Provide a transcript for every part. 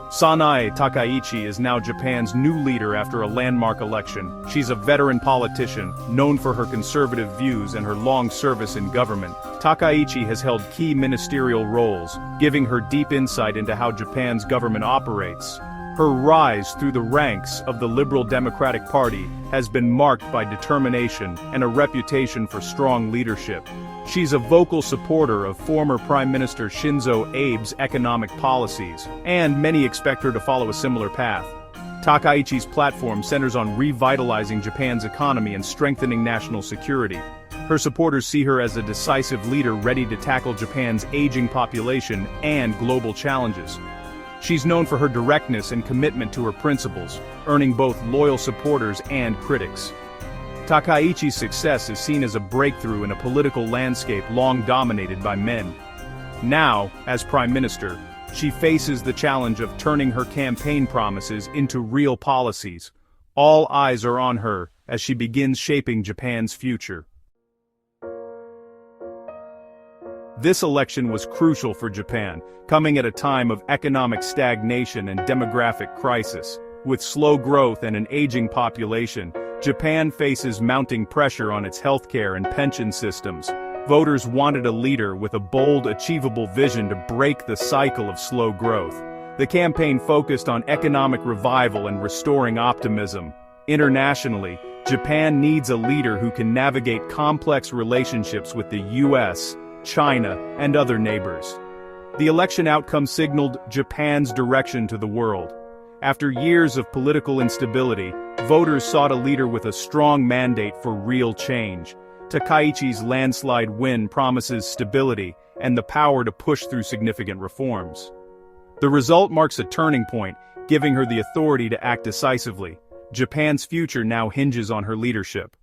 Sanae Takaichi is now Japan's new leader after a landmark election. She's a veteran politician, known for her conservative views and her long service in government. Takaichi has held key ministerial roles, giving her deep insight into how Japan's government operates. Her rise through the ranks of the Liberal Democratic Party has been marked by determination and a reputation for strong leadership. She's a vocal supporter of former Prime Minister Shinzo Abe's economic policies, and many expect her to follow a similar path. Takaichi's platform centers on revitalizing Japan's economy and strengthening national security. Her supporters see her as a decisive leader ready to tackle Japan's aging population and global challenges. She's known for her directness and commitment to her principles, earning both loyal supporters and critics. Takaichi's success is seen as a breakthrough in a political landscape long dominated by men. Now, as Prime Minister, she faces the challenge of turning her campaign promises into real policies. All eyes are on her as she begins shaping Japan's future. This election was crucial for Japan, coming at a time of economic stagnation and demographic crisis. With slow growth and an aging population, Japan faces mounting pressure on its healthcare and pension systems. Voters wanted a leader with a bold, achievable vision to break the cycle of slow growth. The campaign focused on economic revival and restoring optimism. Internationally, Japan needs a leader who can navigate complex relationships with the US, China, and other neighbors. The election outcome signaled Japan's direction to the world. After years of political instability, voters sought a leader with a strong mandate for real change. Takaichi's landslide win promises stability and the power to push through significant reforms. The result marks a turning point, giving her the authority to act decisively. Japan's future now hinges on her leadership.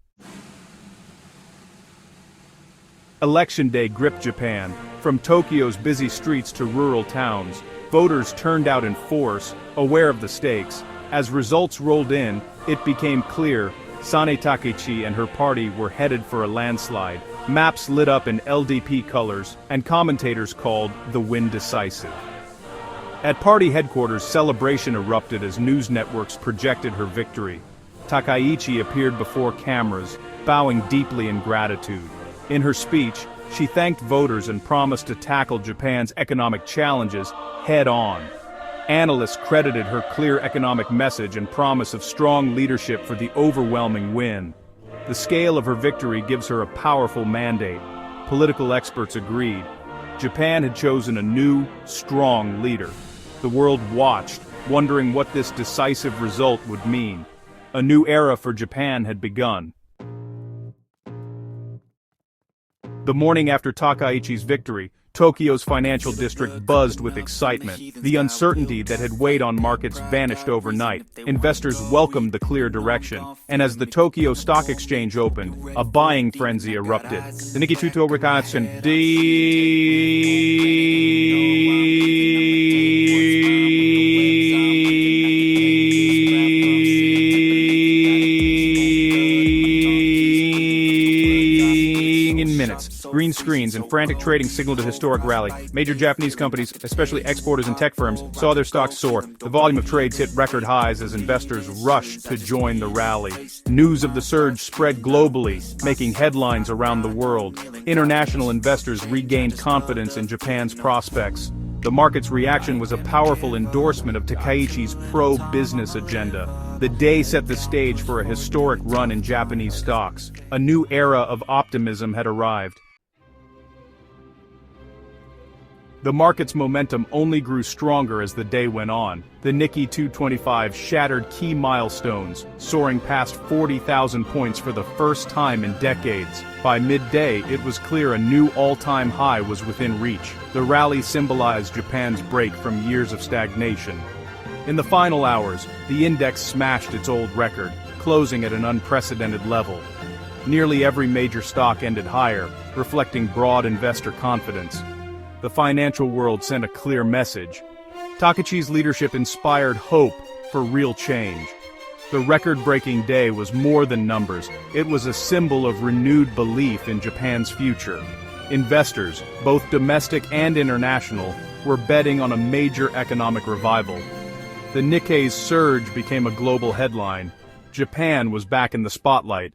Election day gripped Japan. From Tokyo's busy streets to rural towns, voters turned out in force, aware of the stakes. As results rolled in, it became clear Sanae Takaichi and her party were headed for a landslide. Maps lit up in LDP colors, and commentators called the win decisive. At party headquarters, celebration erupted as news networks projected her victory. Takaichi appeared before cameras, bowing deeply in gratitude. In her speech, she thanked voters and promised to tackle Japan's economic challenges head-on. Analysts credited her clear economic message and promise of strong leadership for the overwhelming win. The scale of her victory gives her a powerful mandate. Political experts agreed. Japan had chosen a new, strong leader. The world watched, wondering what this decisive result would mean. A new era for Japan had begun. The morning after Takaichi's victory, Tokyo's financial district buzzed with excitement. The uncertainty that had weighed on markets vanished overnight. Investors welcomed the clear direction, and as the Tokyo Stock Exchange opened, a buying frenzy erupted. The Nikkei Stock Average in minutes. Green screens and frantic trading signaled a historic rally. Major Japanese companies, especially exporters and tech firms, saw their stocks soar. The volume of trades hit record highs as investors rushed to join the rally. News of the surge spread globally, making headlines around the world. International investors regained confidence in Japan's prospects. The market's reaction was a powerful endorsement of Takaichi's pro-business agenda. The day set the stage for a historic run in Japanese stocks. A new era of optimism had arrived. The market's momentum only grew stronger as the day went on. The Nikkei 225 shattered key milestones, soaring past 40,000 points for the first time in decades. By midday, it was clear a new all-time high was within reach. The rally symbolized Japan's break from years of stagnation. In the final hours, the index smashed its old record, closing at an unprecedented level. Nearly every major stock ended higher, reflecting broad investor confidence. The financial world sent a clear message. Takaichi's leadership inspired hope for real change. The record-breaking day was more than numbers. It was a symbol of renewed belief in Japan's future. Investors, both domestic and international, were betting on a major economic revival. The Nikkei's surge became a global headline. Japan was back in the spotlight.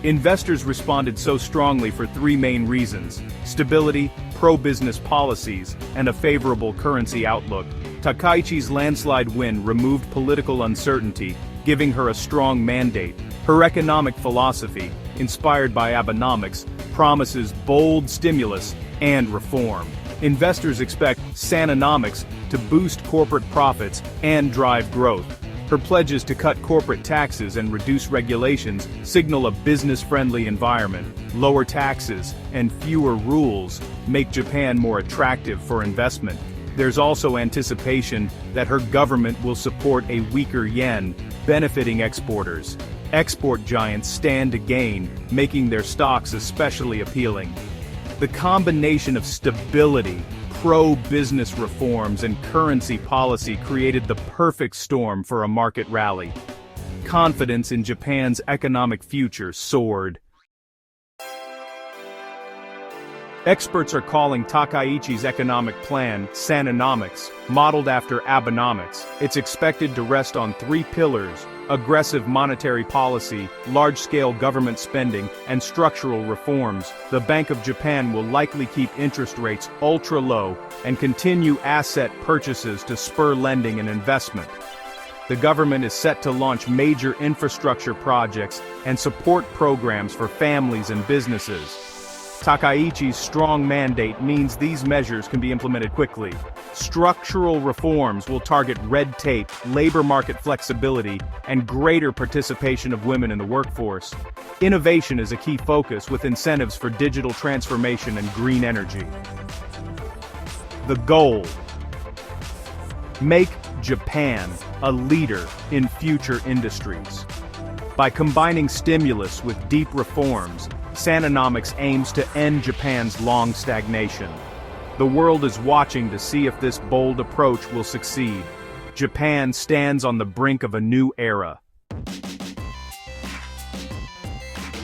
Investors responded so strongly for three main reasons: stability, pro-business policies, and a favorable currency outlook. Takaichi's landslide win removed political uncertainty, giving her a strong mandate. Her economic philosophy, inspired by Abenomics, promises bold stimulus and reform. Investors expect Sanaenomics to boost corporate profits and drive growth. Her pledges to cut corporate taxes and reduce regulations signal a business-friendly environment. Lower taxes and fewer rules make Japan more attractive for investment. There's also anticipation that her government will support a weaker yen, benefiting exporters. Export giants stand to gain, making their stocks especially appealing. The combination of stability, pro-business reforms, and currency policy created the perfect storm for a market rally. Confidence in Japan's economic future soared. Experts are calling Takaichi's economic plan Sanaenomics, modeled after Abenomics. It's expected to rest on three pillars: aggressive monetary policy, large-scale government spending, and structural reforms. The Bank of Japan will likely keep interest rates ultra-low and continue asset purchases to spur lending and investment. The government is set to launch major infrastructure projects and support programs for families and businesses. Takaichi's strong mandate means these measures can be implemented quickly. Structural reforms will target red tape, labor market flexibility, and greater participation of women in the workforce. Innovation is a key focus, with incentives for digital transformation and green energy. The goal: make Japan a leader in future industries. By combining stimulus with deep reforms, Sanaenomics aims to end Japan's long stagnation. The world is watching to see if this bold approach will succeed. Japan stands on the brink of a new era.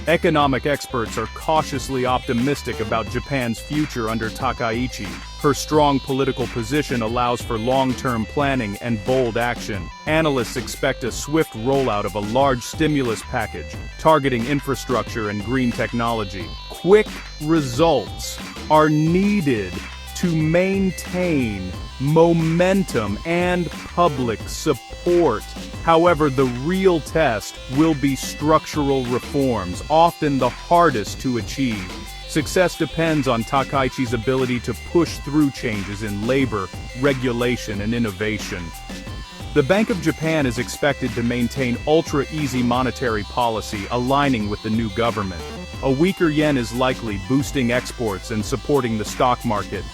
Economic experts are cautiously optimistic about Japan's future under Takaichi. Her strong political position allows for long-term planning and bold action. Analysts expect a swift rollout of a large stimulus package, targeting infrastructure and green technology. Quick results are needed to maintain momentum and public support. However, the real test will be structural reforms, often the hardest to achieve. Success depends on Takaichi's ability to push through changes in labor, regulation, and innovation. The Bank of Japan is expected to maintain ultra-easy monetary policy, aligning with the new government. A weaker yen is likely, boosting exports and supporting the stock market.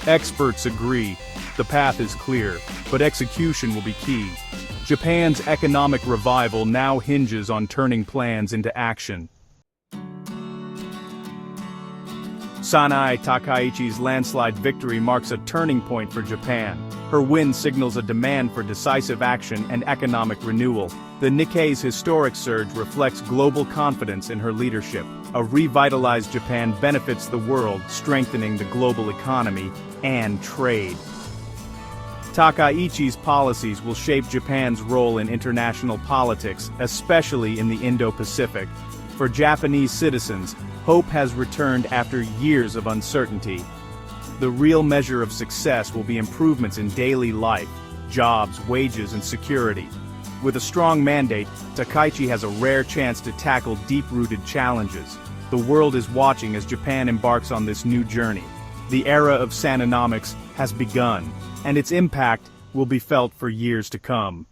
Experts agree, the path is clear, but execution will be key. Japan's economic revival now hinges on turning plans into action. Sanae Takaichi's landslide victory marks a turning point for Japan. Her win signals a demand for decisive action and economic renewal. The Nikkei's historic surge reflects global confidence in her leadership. A revitalized Japan benefits the world, strengthening the global economy and trade. Takaichi's policies will shape Japan's role in international politics, especially in the Indo-Pacific. For Japanese citizens, hope has returned after years of uncertainty. The real measure of success will be improvements in daily life, jobs, wages, and security. With a strong mandate, Takaichi has a rare chance to tackle deep-rooted challenges. The world is watching as Japan embarks on this new journey. The era of Sanaenomics has begun, and its impact will be felt for years to come.